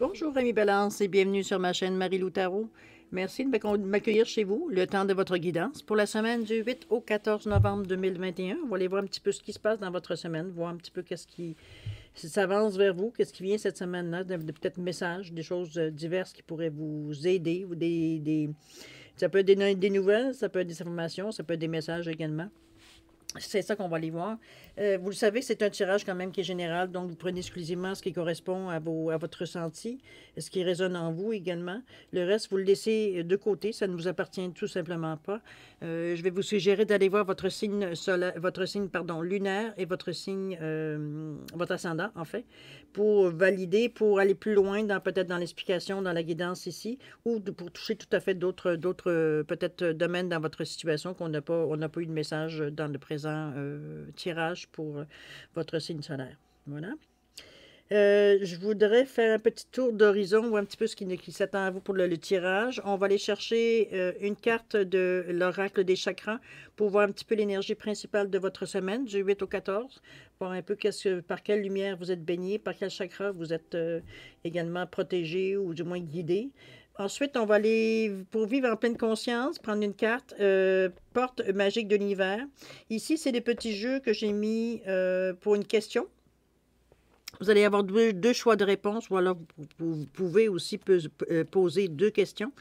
Bonjour, Amis Balance, et bienvenue sur ma chaîne Marie-Lou Tarot. Merci de m'accueillir chez vous, le temps de votre guidance pour la semaine du 8 au 14 novembre 2021. On va aller voir un petit peu ce qui se passe dans votre semaine, voir un petit peu qu'est-ce qui s'avance vers vous, qu'est-ce qui vient cette semaine-là, peut-être messages, des choses diverses qui pourraient vous aider, ou ça peut être des nouvelles, ça peut être des informations, ça peut être des messages également. C'est ça qu'on va aller voir. Vous le savez, c'est un tirage quand même qui est général, donc vous prenez exclusivement ce qui correspond à votre ressenti, ce qui résonne en vous également. Le reste, vous le laissez de côté, ça ne vous appartient tout simplement pas. Je vais vous suggérer d'aller voir votre signe solaire, lunaire et votre signe, votre ascendant en fait, pour valider, pour aller plus loin peut-être dans l'explication, dans la guidance ici, ou pour toucher tout à fait d'autres peut-être domaines dans votre situation qu'on n'a pas eu de message dans le présent tirage pour votre signe solaire. Voilà. Je voudrais faire un petit tour d'horizon, voir un petit peu ce qui s'attend à vous pour le tirage. On va aller chercher une carte de l'oracle des chakras pour voir un petit peu l'énergie principale de votre semaine, du 8 au 14. Voir un peu par quelle lumière vous êtes baigné, par quel chakra vous êtes également protégé ou du moins guidé. Ensuite, on va aller, pour vivre en pleine conscience, prendre une carte, porte magique de l'univers. Ici, c'est des petits jeux que j'ai mis pour une question. Vous allez avoir deux choix de réponse, ou alors vous pouvez aussi poser deux questions.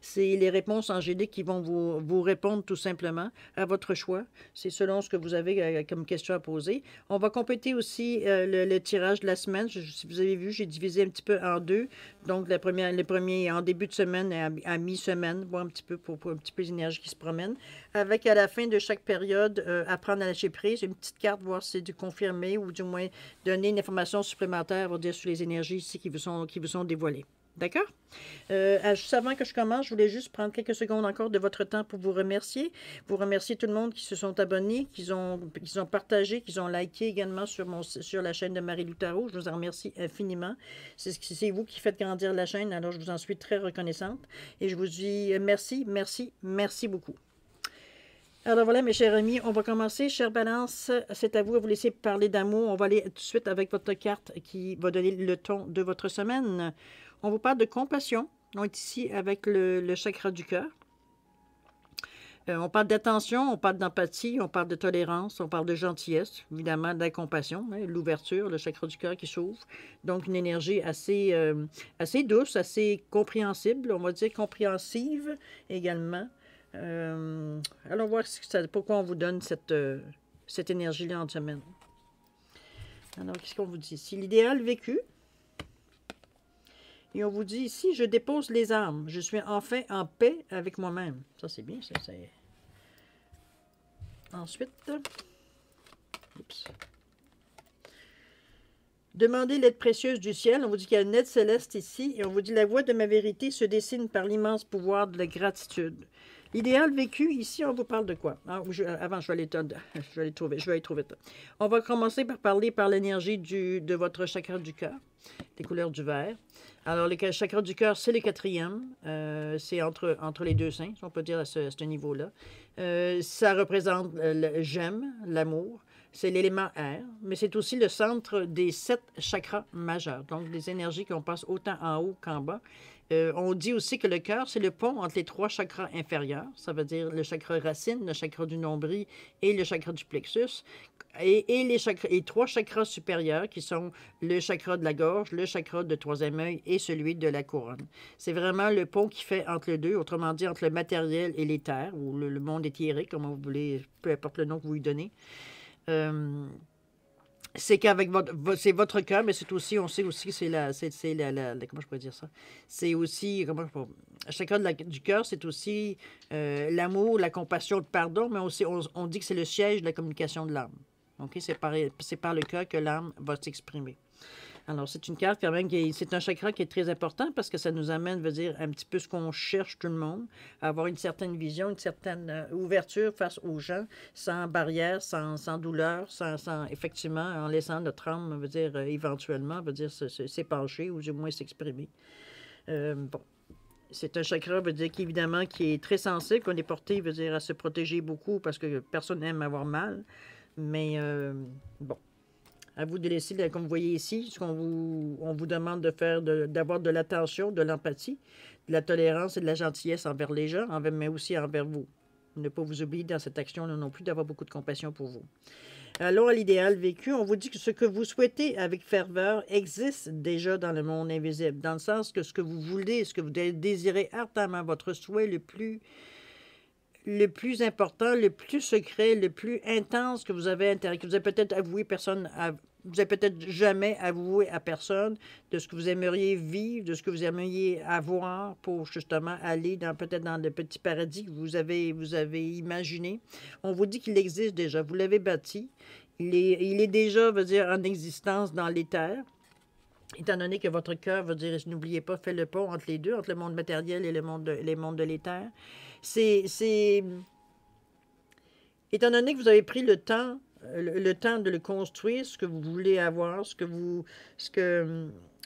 C'est les réponses angéliques qui vont vous répondre tout simplement à votre choix. C'est selon ce que vous avez comme question à poser. On va compléter aussi le tirage de la semaine. Si vous avez vu, j'ai divisé un petit peu en deux. Donc, le premier en début de semaine et à mi-semaine, voir un petit peu pour un petit peu d'énergie qui se promène. Avec à la fin de chaque période, apprendre à lâcher prise, une petite carte, voir si c'est du confirmé ou du moins donner une information supplémentaire, on va dire, sur les énergies ici qui vous sont dévoilées. D'accord? Juste avant que je commence, je voulais juste prendre quelques secondes encore de votre temps pour vous remercier. Vous remercier tout le monde qui se sont abonnés, qui ont partagé, qui ont liké également sur la chaîne de Marie-Lou Tarot. Je vous en remercie infiniment. C'est vous qui faites grandir la chaîne, alors je vous en suis très reconnaissante. Et je vous dis merci, merci, merci beaucoup. Alors voilà, mes chers amis, on va commencer. Chère Balance, c'est à vous laisser parler d'amour. On va aller tout de suite avec votre carte qui va donner le ton de votre semaine. On vous parle de compassion. On est ici avec le chakra du cœur. On parle d'attention, on parle d'empathie, on parle de tolérance, on parle de gentillesse, évidemment, de la compassion, hein, l'ouverture, le chakra du cœur qui s'ouvre. Donc, une énergie assez douce, assez compréhensible, on va dire compréhensive également. Allons voir pourquoi on vous donne cette énergie-là en semaine. Alors, qu'est-ce qu'on vous dit ici? L'idéal vécu. Et on vous dit ici, je dépose les armes. Je suis enfin en paix avec moi-même. Ça, c'est bien, ça. Ensuite, oups. Demandez l'aide précieuse du ciel. On vous dit qu'il y a une aide céleste ici. Et on vous dit, la voie de ma vérité se dessine par l'immense pouvoir de la gratitude. L'idéal vécu, ici, on vous parle de quoi? Avant, je vais aller trouver. On va commencer par parler par l'énergie de votre chakra du cœur, les couleurs du vert. Alors, le chakra du cœur, c'est le quatrième. C'est entre les deux seins, si on peut dire à ce niveau-là. Ça représente j'aime, l'amour. C'est l'élément air, mais c'est aussi le centre des 7 chakras majeurs, donc des énergies qu'on passe autant en haut qu'en bas. On dit aussi que le cœur, c'est le pont entre les 3 chakras inférieurs, ça veut dire le chakra racine, le chakra du nombril et le chakra du plexus, et les 3 chakras supérieurs qui sont le chakra de la gorge, le chakra de troisième œil et celui de la couronne. C'est vraiment le pont qui fait entre les deux, autrement dit entre le matériel et l'éther, ou le monde éthérique, comme vous voulez, peu importe le nom que vous lui donnez. C'est qu'avec c'est votre cœur, mais c'est aussi, on sait aussi que c'est comment je pourrais dire ça? C'est aussi, chacun du cœur, c'est aussi l'amour, la compassion, le pardon, mais aussi, on dit que c'est le siège de la communication de l'âme. Okay? C'est par le cœur que l'âme va s'exprimer. Alors, c'est une carte quand même, c'est un chakra qui est très important parce que ça nous amène, veut dire, un petit peu ce qu'on cherche tout le monde, à avoir une certaine vision, une certaine ouverture face aux gens, sans barrière, sans douleur, effectivement, en laissant notre âme, veut dire, éventuellement, veut dire, s'épancher ou du moins s'exprimer. Bon. C'est un chakra, veut dire, évidemment, qui est très sensible, qu'on est porté, veut dire, à se protéger beaucoup parce que personne n'aime avoir mal. Mais, bon. À vous de laisser, comme vous voyez ici, on vous demande de faire, d'avoir de l'attention, de l'empathie, de la tolérance et de la gentillesse envers les gens, mais aussi envers vous. Ne pas vous oublier dans cette action-là non plus, d'avoir beaucoup de compassion pour vous. Allons à l'idéal vécu. On vous dit que ce que vous souhaitez avec ferveur existe déjà dans le monde invisible, dans le sens que ce que vous voulez, ce que vous désirez ardemment, votre souhait le plus important, le plus secret, le plus intense que vous avez intérêt, que vous avez peut-être avoué vous avez peut-être jamais avoué à personne de ce que vous aimeriez vivre, de ce que vous aimeriez avoir pour justement aller peut-être dans le petit paradis que vous avez imaginé. On vous dit qu'il existe déjà, vous l'avez bâti. Il est déjà, veut dire, en existence dans l'éther. Étant donné que votre cœur veut dire, n'oubliez pas, fait le pont entre les deux, entre le monde matériel et les mondes de l'éther. Étant donné que vous avez pris le temps de le construire, ce que vous voulez avoir, ce que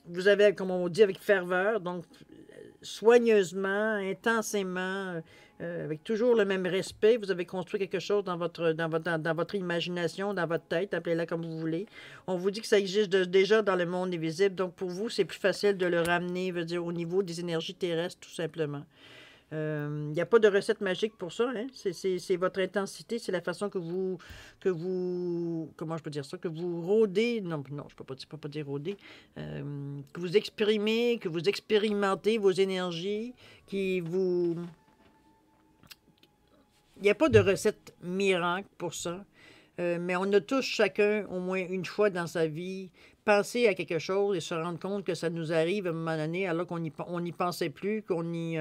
vous avez, comme on dit, avec ferveur, donc soigneusement, intensément, avec toujours le même respect, vous avez construit quelque chose dans votre imagination, dans votre tête, appelez-la comme vous voulez. On vous dit que ça existe déjà dans le monde invisible, donc pour vous, c'est plus facile de le ramener, veut dire, au niveau des énergies terrestres, tout simplement. Il n'y a pas de recette magique pour ça, hein? C'est votre intensité, c'est la façon que vous, comment je peux dire ça, que vous rôdez, non, je ne peux pas dire rôder, que vous exprimez, que vous expérimentez vos énergies, il n'y a pas de recette miracle pour ça, mais on a tous chacun, au moins une fois dans sa vie, penser à quelque chose et se rendre compte que ça nous arrive à un moment donné alors qu'on n'y pensait plus, qu'on n'y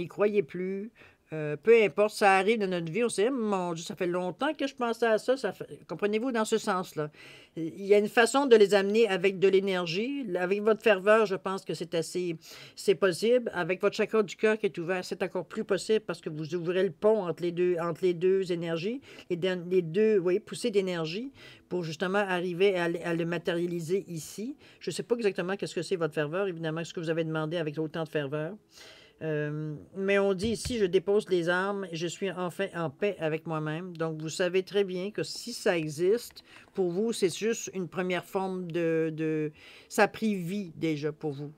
croyait plus. Peu importe, ça arrive dans notre vie, on se dit, mon Dieu, ça fait longtemps que je pensais à ça. Comprenez-vous, dans ce sens-là. Il y a une façon de les amener avec de l'énergie. Avec votre ferveur, je pense que c'est possible. Avec votre chakra du cœur qui est ouvert, c'est encore plus possible parce que vous ouvrez le pont entre les deux énergies, les deux, oui, poussées d'énergie pour justement arriver à le matérialiser ici. Je ne sais pas exactement qu'est-ce que c'est votre ferveur, évidemment, ce que vous avez demandé avec autant de ferveur. Mais on dit ici, je dépose les armes et je suis enfin en paix avec moi-même. Donc, vous savez très bien que si ça existe, pour vous, c'est juste une première forme ça a pris vie déjà pour vous.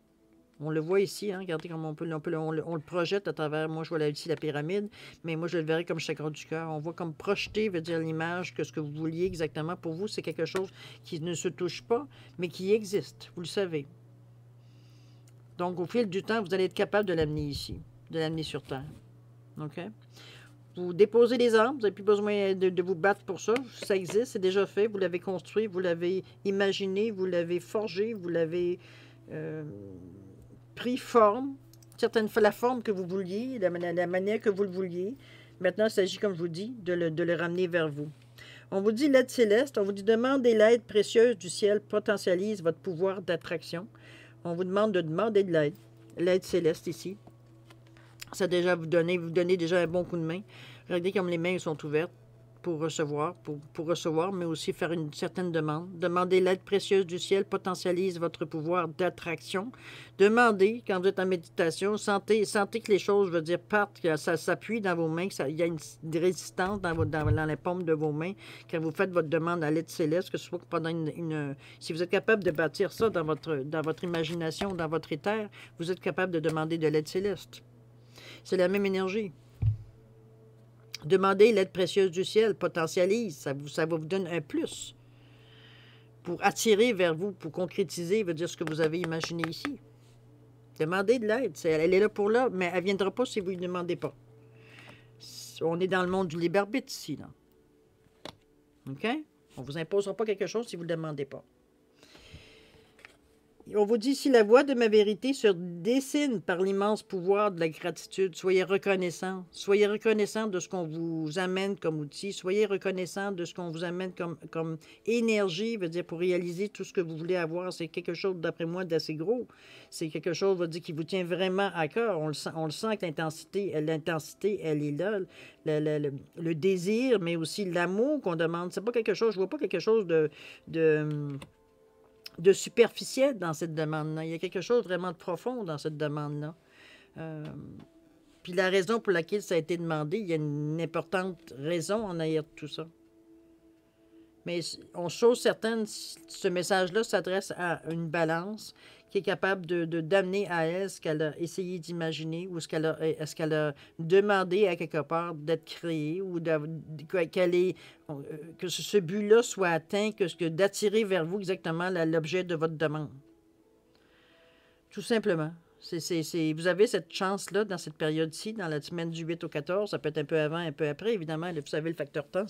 On le voit ici, hein? Regardez comment on le projette à travers, moi je vois ici la pyramide, mais moi je le verrai comme chakra du cœur. On voit comme projeter, veut dire l'image que ce que vous vouliez exactement pour vous, c'est quelque chose qui ne se touche pas, mais qui existe, vous le savez. Donc, au fil du temps, vous allez être capable de l'amener ici, de l'amener sur Terre. OK? Vous déposez les armes, vous n'avez plus besoin de vous battre pour ça. Ça existe, c'est déjà fait, vous l'avez construit, vous l'avez imaginé, vous l'avez forgé, vous l'avez pris forme, la forme que vous vouliez, la manière que vous le vouliez. Maintenant, il s'agit, comme je vous dis, de le ramener vers vous. On vous dit l'aide céleste, on vous dit demandez l'aide précieuse du ciel, potentialise votre pouvoir d'attraction. On vous demande de demander de l'aide céleste ici. Ça déjà vous donnez déjà un bon coup de main. Regardez comme les mains sont ouvertes pour recevoir, mais aussi faire une certaine demande. Demandez l'aide précieuse du ciel, potentialise votre pouvoir d'attraction. Demandez, quand vous êtes en méditation, sentez que les choses, veut dire, partent, que ça s'appuie dans vos mains, qu'il y a une résistance dans les paumes de vos mains quand vous faites votre demande à l'aide céleste, que ce soit pendant si vous êtes capable de bâtir ça dans votre imagination, dans votre éther, vous êtes capable de demander de l'aide céleste. C'est la même énergie. Demandez l'aide précieuse du ciel, potentialise, ça va vous donner un plus pour attirer vers vous, pour concrétiser, veut dire ce que vous avez imaginé ici. Demandez de l'aide, elle est là pour là, mais elle ne viendra pas si vous ne lui demandez pas. On est dans le monde du libre arbitre ici, là. OK? On ne vous imposera pas quelque chose si vous ne le demandez pas. On vous dit, si la voie de ma vérité se dessine par l'immense pouvoir de la gratitude, soyez reconnaissant. Soyez reconnaissant de ce qu'on vous amène comme outil. Soyez reconnaissant de ce qu'on vous amène comme énergie, veut dire pour réaliser tout ce que vous voulez avoir. C'est quelque chose, d'après moi, d'assez gros. C'est quelque chose, veut dire, qui vous tient vraiment à cœur. On le sent que l'intensité, elle est là. Le désir, mais aussi l'amour qu'on demande. C'est pas quelque chose, je vois pas quelque chose de superficiel dans cette demande-là. Il y a quelque chose vraiment de profond dans cette demande-là. Puis la raison pour laquelle ça a été demandé, il y a une importante raison en arrière de tout ça. Mais chose certaine, ce message-là s'adresse à une balance qui est capable d'amener à elle ce qu'elle a essayé d'imaginer ou ce qu'elle a demandé à quelque part d'être créé ou qu'elle est, que ce but-là soit atteint, d'attirer vers vous exactement l'objet de votre demande. Tout simplement. Vous avez cette chance-là dans cette période-ci, dans la semaine du 8 au 14. Ça peut être un peu avant, un peu après, évidemment. Vous savez, le facteur temps,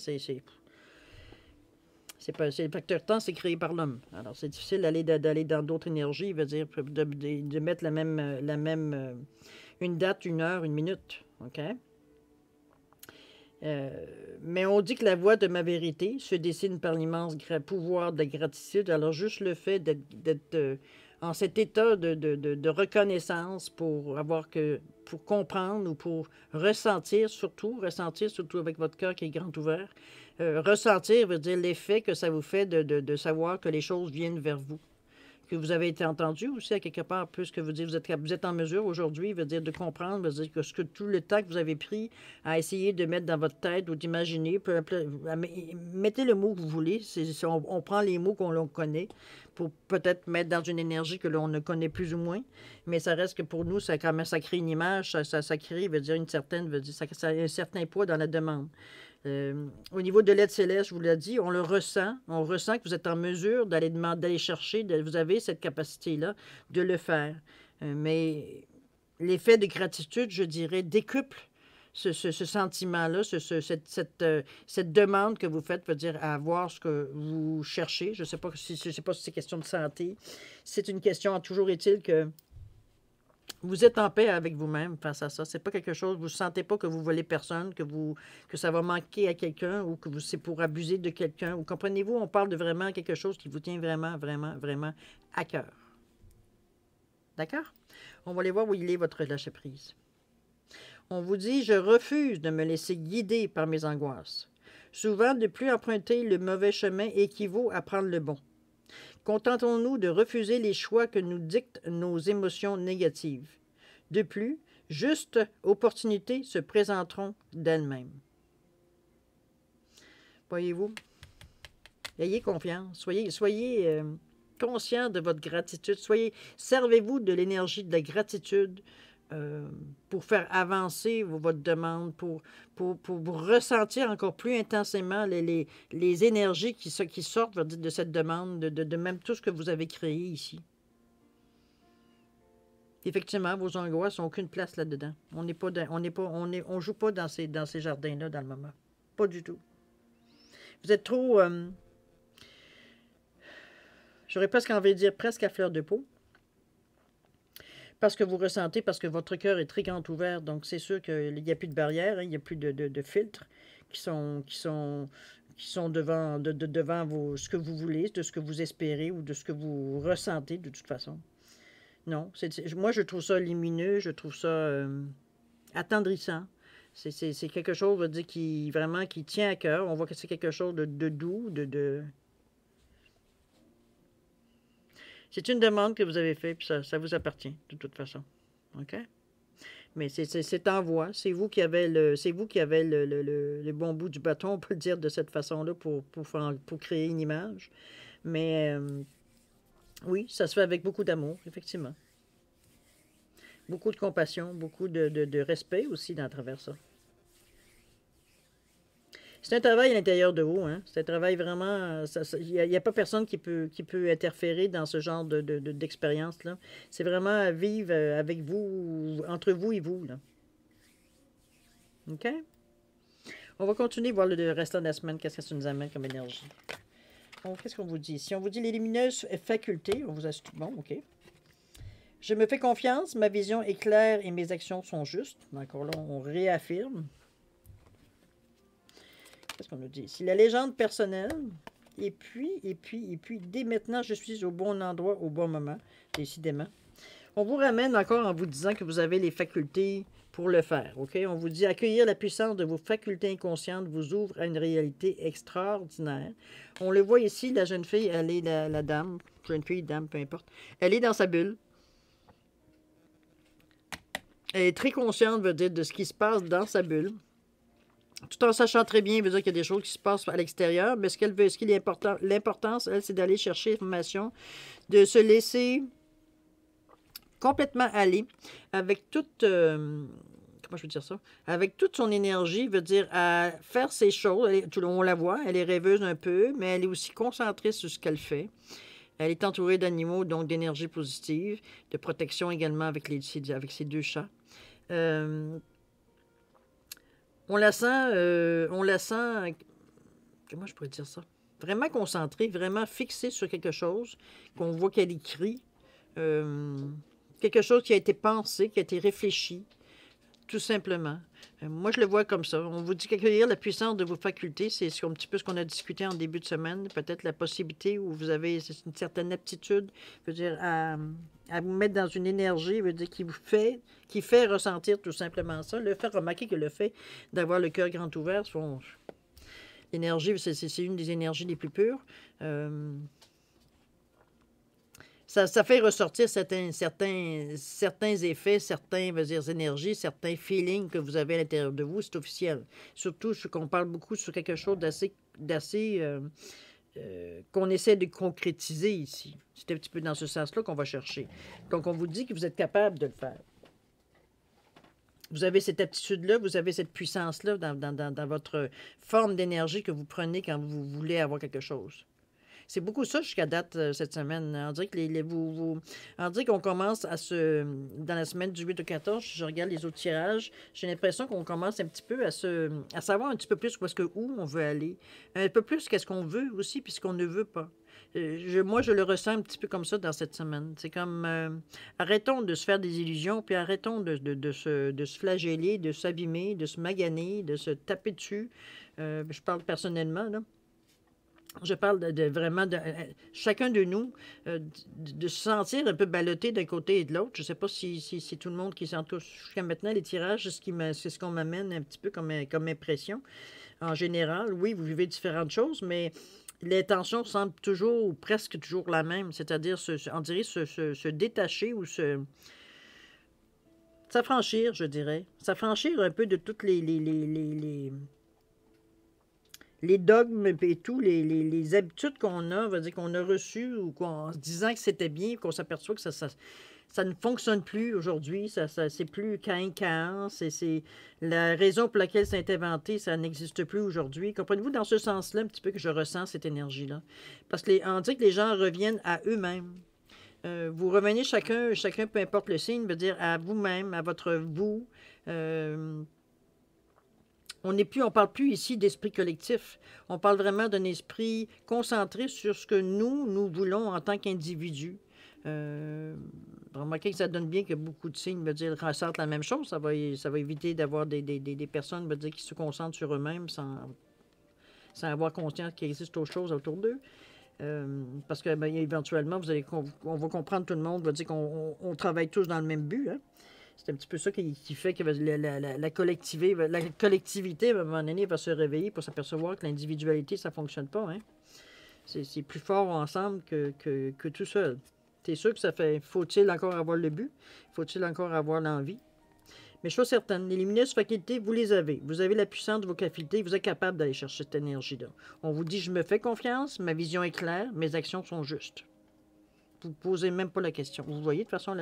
le facteur temps, c'est créé par l'homme. Alors, c'est difficile d'aller dans d'autres énergies, veut dire de mettre une date, une heure, une minute. OK? Mais on dit que la voie de ma vérité se dessine par l'immense pouvoir de la gratitude. Alors, juste le fait d'être en cet état de reconnaissance pour comprendre ou pour ressentir surtout avec votre cœur qui est grand ouvert, ressentir veut dire l'effet que ça vous fait de savoir que les choses viennent vers vous. Que vous avez été entendu aussi à quelque part, puisque vous êtes en mesure aujourd'hui, veut dire de comprendre, veut dire que tout le temps que vous avez pris à essayer de mettre dans votre tête ou d'imaginer, mettez le mot que vous voulez, on prend les mots qu'on connaît pour peut-être mettre dans une énergie que l'on ne connaît plus ou moins, mais ça reste que pour nous, ça crée une image, ça crée, veut dire ça a un certain poids dans la demande. Au niveau de l'aide céleste, je vous l'ai dit, on ressent que vous êtes en mesure d'aller chercher, vous avez cette capacité-là de le faire. Mais l'effet de gratitude, je dirais, décuple ce sentiment-là, cette demande que vous faites, veut dire à avoir ce que vous cherchez. Je ne sais pas si c'est question de santé. C'est une question, toujours est-il que vous êtes en paix avec vous-même face à ça. C'est pas quelque chose, vous ne sentez pas que vous volez personne, que ça va manquer à quelqu'un ou que c'est pour abuser de quelqu'un. Ou comprenez-vous, on parle de vraiment quelque chose qui vous tient vraiment, vraiment, vraiment à cœur. D'accord? On va aller voir où il est votre lâcher-prise. On vous dit, je refuse de me laisser guider par mes angoisses. Souvent, de plus emprunter le mauvais chemin équivaut à prendre le bon. Contentons-nous de refuser les choix que nous dictent nos émotions négatives. De plus, justes opportunités se présenteront d'elles-mêmes. Voyez-vous? Ayez confiance. Soyez conscient de votre gratitude. Servez-vous de l'énergie de la gratitude pour faire avancer votre demande, pour vous ressentir encore plus intensément les énergies qui sortent de cette demande, de même tout ce que vous avez créé ici. Effectivement, vos angoisses n'ont aucune place là-dedans. On joue pas dans ces jardins-là dans le moment. Pas du tout. Vous êtes trop, j'aurais presque envie de dire presque à fleur de peau. Parce que vous ressentez, parce que votre cœur est très grand ouvert, donc c'est sûr qu'il n'y a plus de barrières, hein, il n'y a plus de filtres qui sont devant ce que vous voulez, de ce que vous espérez ou de ce que vous ressentez de toute façon. Non, moi je trouve ça lumineux, je trouve ça attendrissant. C'est quelque chose, on va dire, qui tient à cœur. On voit que c'est quelque chose de doux, C'est une demande que vous avez faite, puis ça vous appartient, de toute façon. OK? Mais c'est en voie. C'est vous qui avez le bon bout du bâton, on peut le dire de cette façon-là, pour créer une image. Mais oui, ça se fait avec beaucoup d'amour, effectivement. Beaucoup de compassion, beaucoup de respect aussi à travers ça. C'est un travail à l'intérieur de vous, hein? C'est un travail vraiment... Il n'y a pas personne qui peut interférer dans ce genre d'expérience-là. C'est vraiment à vivre avec vous, entre vous et vous, là. OK? On va continuer à voir le restant de la semaine, qu'est-ce que ça nous amène comme énergie. Qu'est-ce qu'on vous dit? Si on vous dit les lumineuses facultés, on vous a... Bon, OK. Je me fais confiance, ma vision est claire et mes actions sont justes. Encore là, on réaffirme. Qu'est-ce qu'on nous dit ici? La légende personnelle. Et puis, dès maintenant, je suis au bon endroit, au bon moment, décidément. On vous ramène encore en vous disant que vous avez les facultés pour le faire. OK? On vous dit accueillir la puissance de vos facultés inconscientes vous ouvre à une réalité extraordinaire. On le voit ici, la jeune fille, elle est la dame, jeune fille, dame, peu importe. Elle est dans sa bulle. Elle est très consciente, veut dire, de ce qui se passe dans sa bulle. Tout en sachant très bien, veut dire qu'il y a des choses qui se passent à l'extérieur, mais ce qu'elle veut, ce qui est important, l'importance, elle, c'est d'aller chercher l'information, de se laisser complètement aller avec toute, comment je veux dire ça? Avec toute son énergie, veut dire à faire ses choses. On la voit, elle est rêveuse un peu, mais elle est aussi concentrée sur ce qu'elle fait. Elle est entourée d'animaux, donc d'énergie positive, de protection également avec, avec ses deux chats. On la sent, comment je pourrais dire ça? Vraiment concentrée, vraiment fixée sur quelque chose, qu'on voit qu'elle écrit. Quelque chose qui a été pensé, qui a été réfléchi, tout simplement. Moi, je le vois comme ça. On vous dit qu'accueillir la puissance de vos facultés, c'est un petit peu ce qu'on a discuté en début de semaine. Peut-être la possibilité où vous avez une certaine aptitude, veut dire, à vous mettre dans une énergie, veut dire, qui fait ressentir tout simplement ça. Le fait remarquer que le fait d'avoir le cœur grand ouvert, l'énergie, c'est une des énergies les plus pures. Ça fait ressortir certains effets, certains énergies, certains feelings que vous avez à l'intérieur de vous. C'est officiel. Surtout qu'on parle beaucoup sur quelque chose d'assez qu'on essaie de concrétiser ici. C'est un petit peu dans ce sens-là qu'on va chercher. Donc, on vous dit que vous êtes capable de le faire. Vous avez cette aptitude-là, vous avez cette puissance-là dans votre forme d'énergie que vous prenez quand vous voulez avoir quelque chose. C'est beaucoup ça jusqu'à date cette semaine. On dirait que on dirait qu'on commence dans la semaine du 8 au 14, je regarde les autres tirages, j'ai l'impression qu'on commence un petit peu à savoir un petit peu plus où on veut aller. Un peu plus qu'est-ce qu'on veut aussi, puis ce qu'on ne veut pas. Moi, je le ressens un petit peu comme ça dans cette semaine. C'est comme, arrêtons de se faire des illusions, puis arrêtons de se flageller, de s'abîmer, de se maganer, de se taper dessus. Je parle personnellement, là. Je parle vraiment de chacun de nous, de se sentir un peu ballotté d'un côté et de l'autre. Je ne sais pas si tout le monde qui s'entoure jusqu'à maintenant, les tirages, c'est ce qu'on m'amène un petit peu comme impression. En général, oui, vous vivez différentes choses, mais l'intention semble toujours ou presque toujours la même, c'est-à-dire, on dirait, se détacher ou s'affranchir, je dirais. S'affranchir un peu de toutes les dogmes et tout, les habitudes qu'on a, veut dire qu'on a reçues ou en se disant que c'était bien, qu'on s'aperçoit que ça ne fonctionne plus aujourd'hui, c'est plus quinquant, c'est la raison pour laquelle ça a été inventé, ça n'existe plus aujourd'hui. Comprenez-vous, dans ce sens-là, un petit peu que je ressens cette énergie-là. Parce qu'on dit que les gens reviennent à eux-mêmes. Vous revenez chacun, peu importe le signe, veut dire à vous-même, à votre vous. On parle plus ici d'esprit collectif. On parle vraiment d'un esprit concentré sur ce que nous voulons en tant qu'individus. Remarquez que ça donne bien que beaucoup de signes ressentent la même chose. Ça va éviter d'avoir des personnes dire, qui se concentrent sur eux-mêmes sans avoir conscience qu'il existe autre chose autour d'eux. Parce que éventuellement, on va comprendre tout le monde, va dire qu'on travaille tous dans le même but. Hein? C'est un petit peu ça qui fait que la collectivité, à un moment donné, va se réveiller pour s'apercevoir que l'individualité, ça ne fonctionne pas. Hein? C'est plus fort ensemble que tout seul. C'est sûr que ça fait... Faut-il encore avoir le but? Faut-il encore avoir l'envie? Mais chose certaine, les lumineuses facultés, vous les avez. Vous avez la puissance de vos facultés, vous êtes capable d'aller chercher cette énergie-là. On vous dit, je me fais confiance, ma vision est claire, mes actions sont justes. Vous ne posez même pas la question. Vous voyez, de toute façon,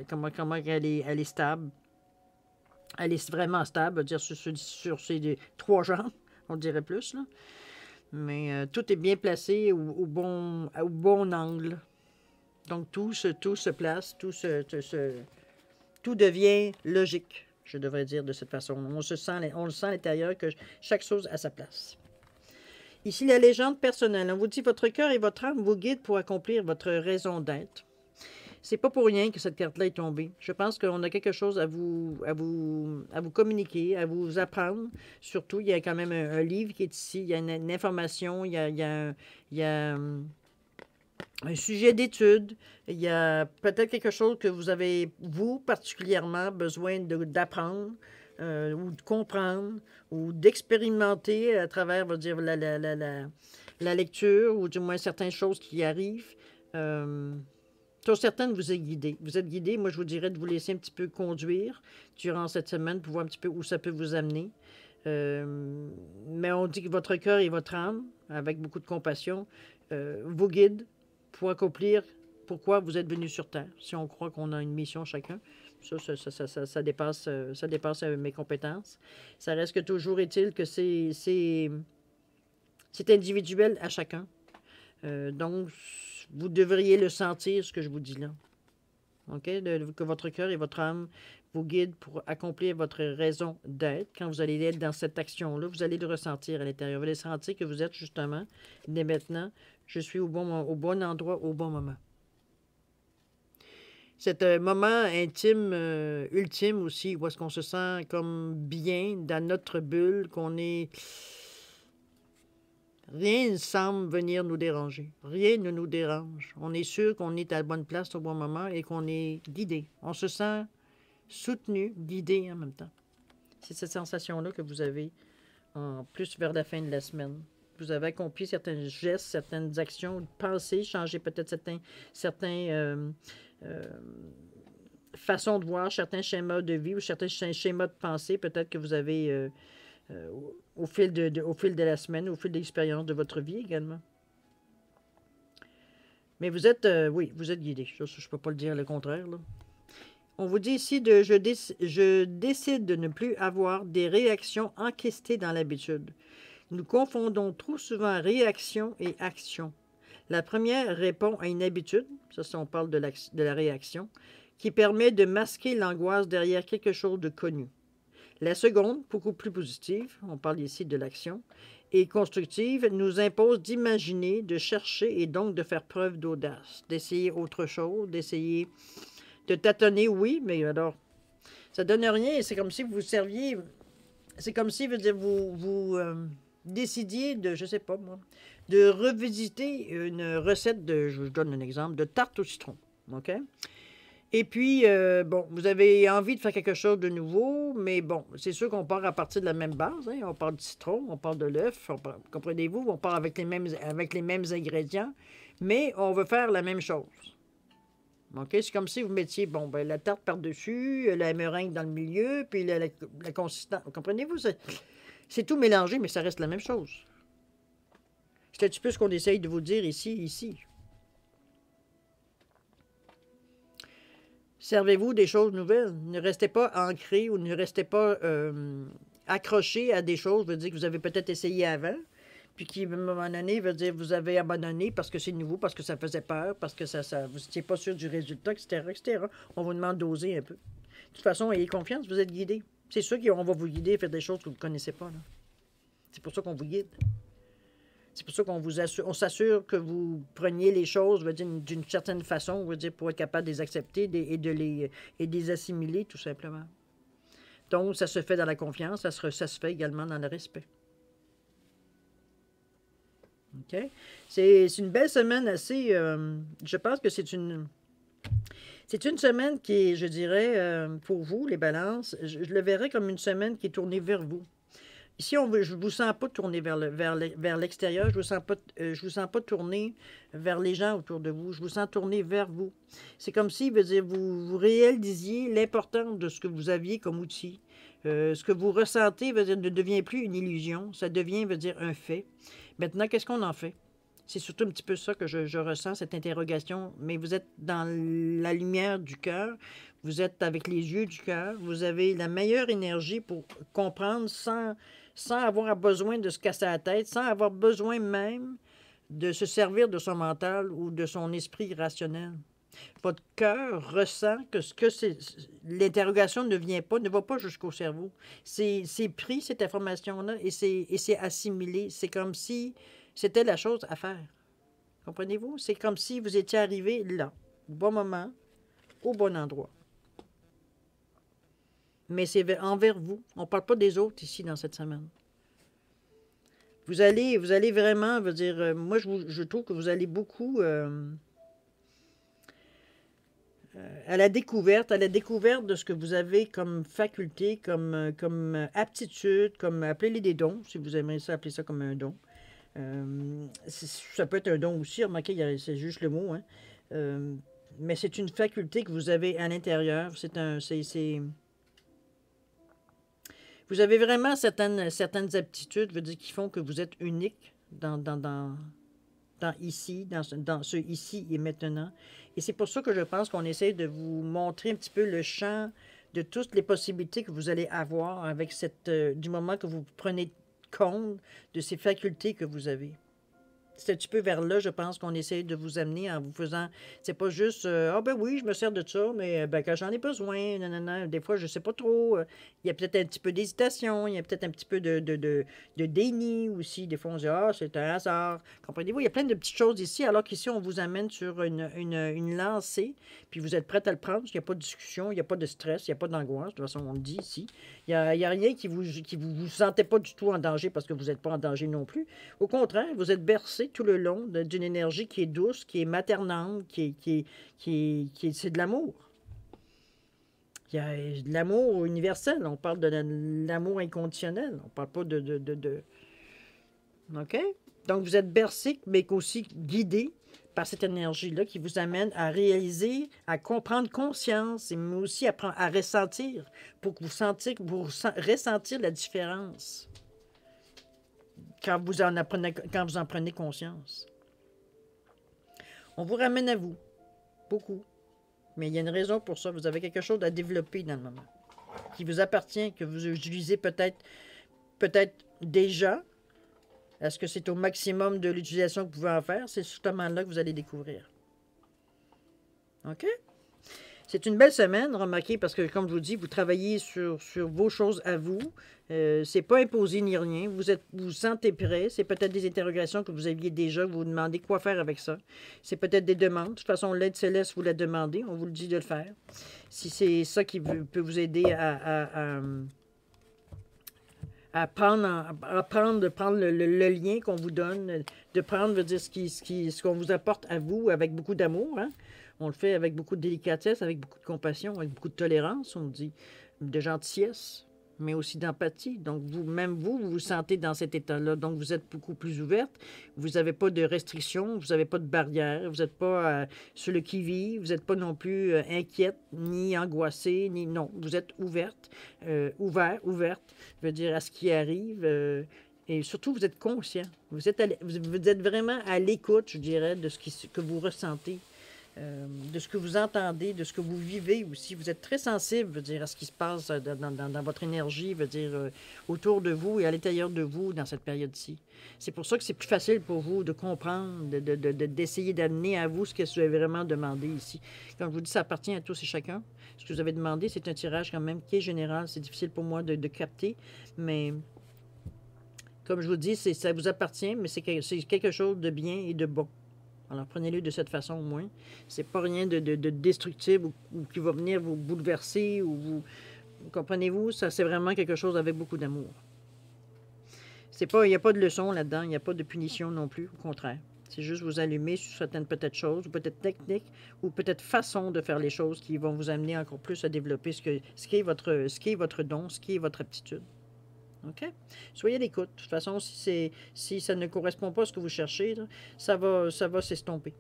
comment elle est stable. Elle est vraiment stable, dire sur ses trois jambes, on dirait plus. Là. Mais tout est bien placé au bon angle. Donc, tout se place, tout devient logique, je devrais dire de cette façon. On le sent à l'intérieur que chaque chose a sa place. Ici, la légende personnelle. On vous dit, votre cœur et votre âme vous guident pour accomplir votre raison d'être. C'est pas pour rien que cette carte-là est tombée. Je pense qu'on a quelque chose à vous communiquer, à vous apprendre. Surtout, il y a quand même un livre qui est ici. Il y a une information, il y a un sujet d'étude. Il y a peut-être quelque chose que vous avez, vous, particulièrement, besoin d'apprendre. Ou de comprendre, ou d'expérimenter à travers, on va dire, la lecture, ou du moins certaines choses qui arrivent. Sur certaines, vous êtes guidé. Vous êtes guidé. Moi, je vous dirais de vous laisser un petit peu conduire durant cette semaine pour voir un petit peu où ça peut vous amener. Mais on dit que votre cœur et votre âme, avec beaucoup de compassion, vous guident pour accomplir pourquoi vous êtes venu sur Terre. Si on croit qu'on a une mission chacun, ça dépasse mes compétences. Ça reste que toujours est-il que c'est individuel à chacun. Donc, vous devriez le sentir, ce que je vous dis là. OK? Que votre cœur et votre âme vous guident pour accomplir votre raison d'être. Quand vous allez être dans cette action-là, vous allez le ressentir à l'intérieur. Vous allez sentir que vous êtes justement, dès maintenant, je suis au bon endroit, au bon moment. C'est un moment intime, ultime aussi, où est-ce qu'on se sent comme bien dans notre bulle, qu'on est... Rien ne semble venir nous déranger. Rien ne nous dérange. On est sûr qu'on est à la bonne place au bon moment et qu'on est guidé. On se sent soutenu, guidé en même temps. C'est cette sensation-là que vous avez en plus vers la fin de la semaine. Vous avez accompli certains gestes, certaines actions, pensées, changé peut-être certains façons de voir, certains schémas de vie ou certains schémas de pensée, peut-être que vous avez au fil de la semaine, au fil de l'expérience de votre vie également. Mais vous êtes, oui, vous êtes guidé. Je ne peux pas le dire le contraire, là. On vous dit ici je décide de ne plus avoir des réactions enquistées dans l'habitude. Nous confondons trop souvent réaction et action. La première répond à une habitude, ça on parle de la réaction, qui permet de masquer l'angoisse derrière quelque chose de connu. La seconde, beaucoup plus positive, on parle ici de l'action, et constructive, nous impose d'imaginer, de chercher et donc de faire preuve d'audace, d'essayer autre chose, d'essayer de tâtonner, oui, mais alors, ça donne rien. C'est comme si vous serviez, c'est comme si vous décidiez de, je sais pas moi, de revisiter une recette de, je vous donne un exemple, de tarte au citron, OK? Et puis, bon, vous avez envie de faire quelque chose de nouveau, mais bon, c'est sûr qu'on part à partir de la même base. Hein? On part du citron, on part de l'œuf, comprenez-vous? On part avec les mêmes ingrédients, mais on veut faire la même chose. OK? C'est comme si vous mettiez, bon, ben, la tarte par-dessus, la meringue dans le milieu, puis la consistance. Comprenez-vous? C'est tout mélangé, mais ça reste la même chose. C'est un petit peu ce qu'on essaye de vous dire ici. Servez-vous des choses nouvelles. Ne restez pas ancré ou ne restez pas accroché à des choses. Veut dire que vous avez peut-être essayé avant, puis qui, à un moment donné, veut dire que vous avez abandonné parce que c'est nouveau, parce que ça faisait peur, parce que vous n'étiez pas sûr du résultat, etc. On vous demande d'oser un peu. De toute façon, ayez confiance, vous êtes guidé. C'est sûr qu'on va vous guider à faire des choses que vous ne connaissez pas. C'est pour ça qu'on vous guide. C'est pour ça qu'on s'assure que vous preniez les choses d'une certaine façon, pour être capable de les accepter et de les assimiler, tout simplement. Donc, ça se fait dans la confiance, ça se fait également dans le respect. OK? C'est une belle semaine assez... je pense que c'est une semaine qui est, je dirais, pour vous, les balances, je le verrais comme une semaine qui est tournée vers vous. Ici, je ne vous sens pas tourner vers l'extérieur, je ne vous sens pas tourner vers les gens autour de vous, je vous sens tourner vers vous. C'est comme si vous réalisiez l'importance de ce que vous aviez comme outil. Ce que vous ressentez ne devient plus une illusion, ça devient un fait. Maintenant, qu'est-ce qu'on en fait? C'est surtout un petit peu ça que je ressens, cette interrogation. Mais vous êtes dans la lumière du cœur, vous êtes avec les yeux du cœur, vous avez la meilleure énergie pour comprendre sans avoir besoin de se casser la tête, sans avoir besoin même de se servir de son mental ou de son esprit rationnel. Votre cœur ressent que l'interrogation ne va pas jusqu'au cerveau. C'est pris, cette information-là, et c'est assimilé. C'est comme si c'était la chose à faire. Comprenez-vous? C'est comme si vous étiez arrivé là, au bon moment, au bon endroit. Mais c'est envers vous. On ne parle pas des autres ici dans cette semaine. Vous allez vraiment, moi je trouve que vous allez beaucoup à la découverte de ce que vous avez comme faculté, comme aptitude, comme appelez-les des dons, si vous aimeriez ça, appeler ça comme un don. Ça peut être un don aussi, remarquez, c'est juste le mot, hein. Mais c'est une faculté que vous avez à l'intérieur. Vous avez vraiment certaines aptitudes, je veux dire, qui font que vous êtes unique dans ici, dans ce ici et maintenant. Et c'est pour ça que je pense qu'on essaie de vous montrer un petit peu le champ de toutes les possibilités que vous allez avoir avec du moment que vous prenez compte de ces facultés que vous avez. C'est un petit peu vers là, je pense, qu'on essaie de vous amener en vous faisant. C'est pas juste ah ben oui, je me sers de ça, mais ben, quand j'en ai besoin, nanana. Des fois, je sais pas trop. Il y a peut-être un petit peu d'hésitation, il y a peut-être un petit peu de déni aussi. Des fois, on se dit ah, c'est un hasard. Comprenez-vous, il y a plein de petites choses ici, alors qu'ici, on vous amène sur une lancée, puis vous êtes prête à le prendre, parce qu'il n'y a pas de discussion, il n'y a pas de stress, il n'y a pas d'angoisse. De toute façon, on le dit ici. Il y a rien vous sentez pas du tout en danger parce que vous n'êtes pas en danger non plus. Au contraire, vous êtes bercé tout le long d'une énergie qui est douce, qui est maternante, c'est de l'amour. Il y a de l'amour universel. On parle de l'amour inconditionnel. On ne parle pas de... OK? Donc, vous êtes bercé, mais aussi guidé par cette énergie-là qui vous amène à réaliser, à comprendre conscience, mais aussi à ressentir, pour que vous ressentir la différence quand vous en prenez conscience. On vous ramène à vous, beaucoup. Mais il y a une raison pour ça. Vous avez quelque chose à développer dans le moment, qui vous appartient, que vous utilisez peut-être déjà. Est-ce que c'est au maximum de l'utilisation que vous pouvez en faire? C'est justement là que vous allez découvrir. OK? C'est une belle semaine, remarquez, parce que, comme je vous dis, vous travaillez sur vos choses à vous. C'est pas imposé ni rien. Vous vous sentez prêt. C'est peut-être des interrogations que vous aviez déjà. Vous vous demandez quoi faire avec ça. C'est peut-être des demandes. De toute façon, l'aide céleste, vous la demandez. On vous le dit de le faire. Si c'est ça qui peut vous aider à prendre le lien qu'on vous donne, de prendre, veut dire, ce qu'on vous apporte à vous avec beaucoup d'amour. Hein? On le fait avec beaucoup de délicatesse, avec beaucoup de compassion, avec beaucoup de tolérance, on dit, de gentillesse, mais aussi d'empathie. Donc, vous vous sentez dans cet état-là. Donc, vous êtes beaucoup plus ouverte. Vous n'avez pas de restrictions, vous n'avez pas de barrières, vous n'êtes pas sur le qui-vive, vous n'êtes pas non plus inquiète, ni angoissée, ni... Non, vous êtes ouverte, ouverte, je veux dire, à ce qui arrive. Et surtout, vous êtes conscient. Vous êtes vraiment à l'écoute, je dirais, de ce que vous ressentez. De ce que vous entendez, de ce que vous vivez aussi. Vous êtes très sensible, veut dire, à ce qui se passe dans votre énergie, veut dire, autour de vous et à l'intérieur de vous dans cette période-ci. C'est pour ça que c'est plus facile pour vous de comprendre, d'essayer d'amener à vous ce que vous avez vraiment demandé ici. Comme je vous dis, ça appartient à tous et chacun. Ce que vous avez demandé, c'est un tirage quand même qui est général. C'est difficile pour moi de capter, mais comme je vous dis, ça vous appartient, mais c'est quelque chose de bien et de bon. Alors, prenez-le de cette façon au moins. C'est pas rien de destructible ou qui va venir vous bouleverser ou vous... Comprenez-vous? Ça, c'est vraiment quelque chose avec beaucoup d'amour. Il n'y a pas de leçon là-dedans, il n'y a pas de punition non plus, au contraire. C'est juste vous allumer sur certaines peut-être choses, ou peut-être techniques, ou peut-être façons de faire les choses qui vont vous amener encore plus à développer ce qui est votre don, ce qui est votre aptitude. OK? Soyez à l'écoute. De toute façon, si ça ne correspond pas à ce que vous cherchez, là, ça va s'estomper.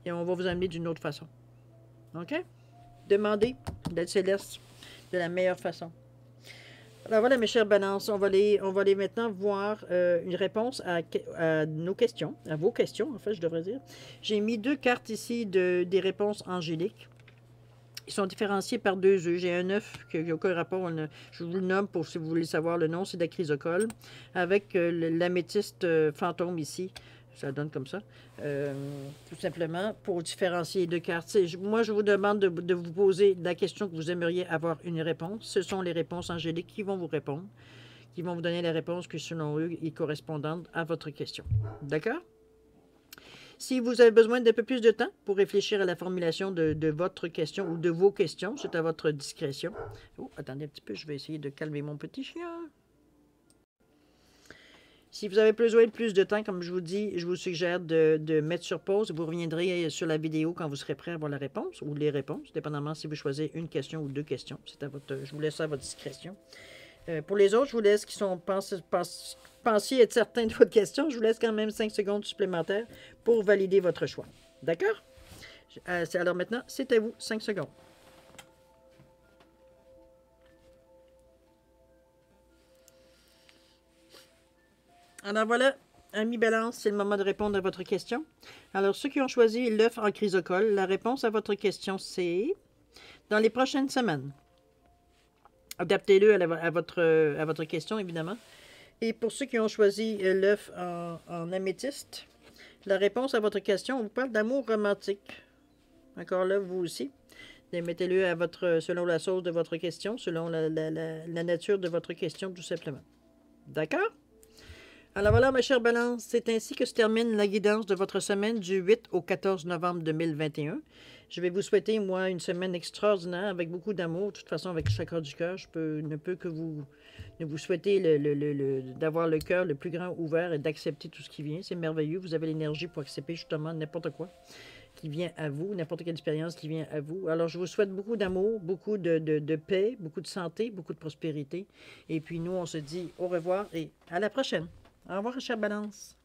Et on va vous amener d'une autre façon. OK? Demandez d'être céleste de la meilleure façon. Alors voilà, mes chères balances, on va aller maintenant voir une réponse à nos questions, à vos questions, en fait, je devrais dire. J'ai mis 2 cartes ici des réponses angéliques. Ils sont différenciés par 2 œufs. J'ai un œuf qui n'a aucun rapport. Je vous le nomme pour si vous voulez savoir le nom. C'est de la chrysocole. Avec l'améthyste fantôme ici. Ça donne comme ça. Tout simplement pour différencier les 2 cartes. Moi, je vous demande de vous poser la question que vous aimeriez avoir une réponse. Ce sont les réponses angéliques qui vont vous répondre. Qui vont vous donner la réponse que selon eux est correspondante à votre question. D'accord? Si vous avez besoin d'un peu plus de temps pour réfléchir à la formulation de votre question ou de vos questions, c'est à votre discrétion. Oh, attendez un petit peu, je vais essayer de calmer mon petit chien. Si vous avez besoin de plus de temps, comme je vous dis, je vous suggère de mettre sur pause. Vous reviendrez sur la vidéo quand vous serez prêt à avoir la réponse ou les réponses, dépendamment si vous choisissez une question ou 2 questions. Je vous laisse ça à votre discrétion. Pour les autres, je vous laisse qui sont pensiez être certains de votre question. Je vous laisse quand même 5 secondes supplémentaires pour valider votre choix. D'accord? Alors maintenant, c'est à vous, 5 secondes. Alors voilà, amis Balance, c'est le moment de répondre à votre question. Alors, ceux qui ont choisi l'œuf en chrysocole, la réponse à votre question, c'est dans les prochaines semaines. Adaptez-le à votre question, évidemment. Et pour ceux qui ont choisi l'œuf en améthyste, la réponse à votre question, on vous parle d'amour romantique. Encore là, vous aussi. Mettez-le selon la sauce de votre question, selon la nature de votre question, tout simplement. D'accord? Alors voilà, ma chère Balance, c'est ainsi que se termine la guidance de votre semaine du 8 au 14 novembre 2021. Je vais vous souhaiter, moi, une semaine extraordinaire avec beaucoup d'amour. De toute façon, avec le chakra du cœur, ne peux que vous souhaiter d'avoir le cœur le plus grand ouvert et d'accepter tout ce qui vient. C'est merveilleux. Vous avez l'énergie pour accepter justement n'importe quoi qui vient à vous, n'importe quelle expérience qui vient à vous. Alors, je vous souhaite beaucoup d'amour, beaucoup de paix, beaucoup de santé, beaucoup de prospérité. Et puis, nous, on se dit au revoir et à la prochaine. Au revoir, chère Balance.